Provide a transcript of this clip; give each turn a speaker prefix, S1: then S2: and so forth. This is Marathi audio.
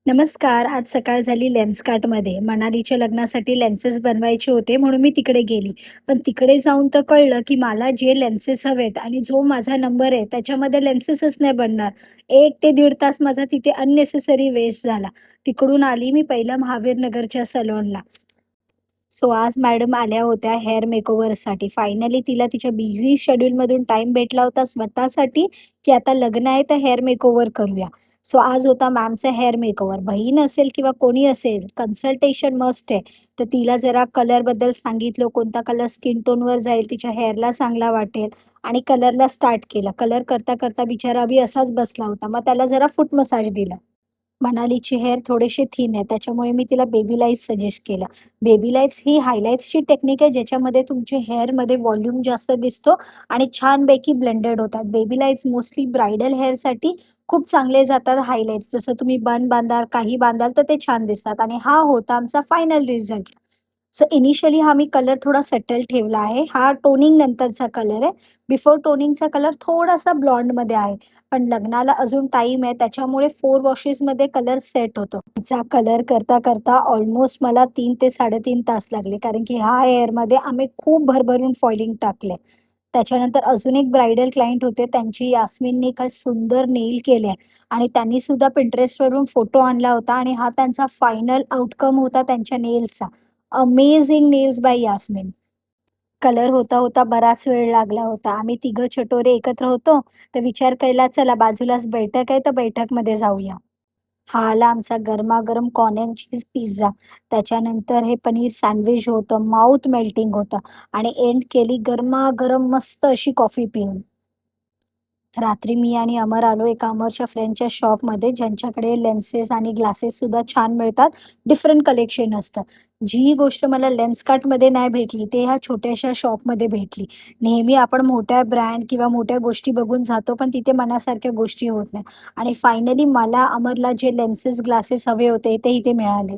S1: नमस्कार. आज सकाळ झाली लेन्सकार्टमध्ये. मनालीच्या लग्नासाठी लेन्सेस बनवायचे होते म्हणून मी तिकडे गेली. पण तिकडे जाऊन तर कळलं, की मला जे लेन्सेस हवेत आणि जो माझा नंबर आहे त्याच्यामध्ये लेन्सेसच नाही बनणार. 1 ते दीड तास माझा तिथे अननेसेसरी वेस्ट झाला. तिकडून आली मी पहिलं महावीर नगरच्या सलूनला. सो आज मॅडम आल्या होत्या हेअर मेकओव्हरसाठी. फायनली तिला तिच्या बिझी शेड्यूलमधून टाईम भेटला होता स्वतःसाठी, की आता लग्न आहे तर हेअर मेकओव्हर करूया. सो आज होता मॅमचा हेअर मेकओव्हर. बहीण असेल किंवा कोणी असेल, कन्सल्टेशन मस्ट आहे. तर तिला जरा कलरबद्दल सांगितलं, कोणता कलर स्किन टोनवर जाईल, तिच्या हेअरला चांगला वाटेल आणि कलरला स्टार्ट केलं. कलर करता-करता बिचारा अभि असाच बसला होता. मग त्याला जरा फूट मसाज दिला. मनालीची हेअर थोडेसे थिन आहे, त्याच्यामुळे मी तिला बेबी लाईट्स सजेस्ट केलं. बेबी लाईट्स ही हायलाइट्सची टेक्निक आहे, ज्याच्यामध्ये तुमच्या हेअरमध्ये व्हॉल्यूम जास्त दिसतो आणि छानपैकी ब्लेंडेड होतात. बेबी लाईट्स मोस्टली ब्रायडल हेअरसाठी खूप चांगले जातात हायलाइट्स. जसं तुम्ही बन बांधाल, काही बांधाल तर ते छान दिसतात आणि हा होता आमचा फायनल रिझल्ट. सो इनिशियली हा मी कलर थोडा सेटल ठेवला आहे. हा टोनिंग नंतरचा कलर आहे. बिफोर टोनिंगचा कलर थोडासा ब्लॉन्डमध्ये आहे. पण लग्नाला अजून टाईम आहे, त्याच्यामुळे 4 वॉशेसमध्ये कलर सेट होतो. तिचा कलर करता-करता ऑलमोस्ट मला 3 ते 3.5 तास लागले. कारण की ह्या हेअरमध्ये आम्ही खूप भरभरून फॉइलिंग टाकले. त्याच्यानंतर अजून एक ब्राइडल क्लायंट होते. त्यांची यास्मिनने काय सुंदर नेल केले आणि त्यांनी सुद्धा Pinterestवरून फोटो आणला होता आणि हा त्यांचा फायनल आउटकम होता त्यांच्या नेल्सचा. Amazing nails by Yasmin. Colour होता-होता बराच वेळ लागला होता. आम्ही तिघं चटोरे एकत्र होतो, तर विचार केला चला बाजूलाच बैठक आहे, तर बैठकमध्ये जाऊया. हा आला आमचा गरमागरम कॉर्न एंड चीज पिझ्झा. त्याच्यानंतर हे पनीर सँडविच होतं, माउथ मेल्टिंग होतं आणि एंड केली गरमागरम मस्त अशी कॉफी पिऊन. रात्री मी आणि अमर आलो एका अमरच्या फ्रेंडच्या शॉपमध्ये, ज्यांच्याकडे लेन्सेस आणि ग्लासेससुद्धा छान मिळतात. डिफरंट कलेक्शन असतं. जी गोष्ट मला लेन्सकार्टमध्ये नाही भेटली, ते ह्या छोट्याशा शॉपमध्ये भेटली. नेहमी आपण मोठ्या ब्रँड किंवा मोठ्या गोष्टी बघून जातो, पण तिथे मनासारख्या गोष्टी होत नाही आणि फायनली मला अमरला जे लेन्सेस, ग्लासेस हवे होते, ते इथे मिळाले.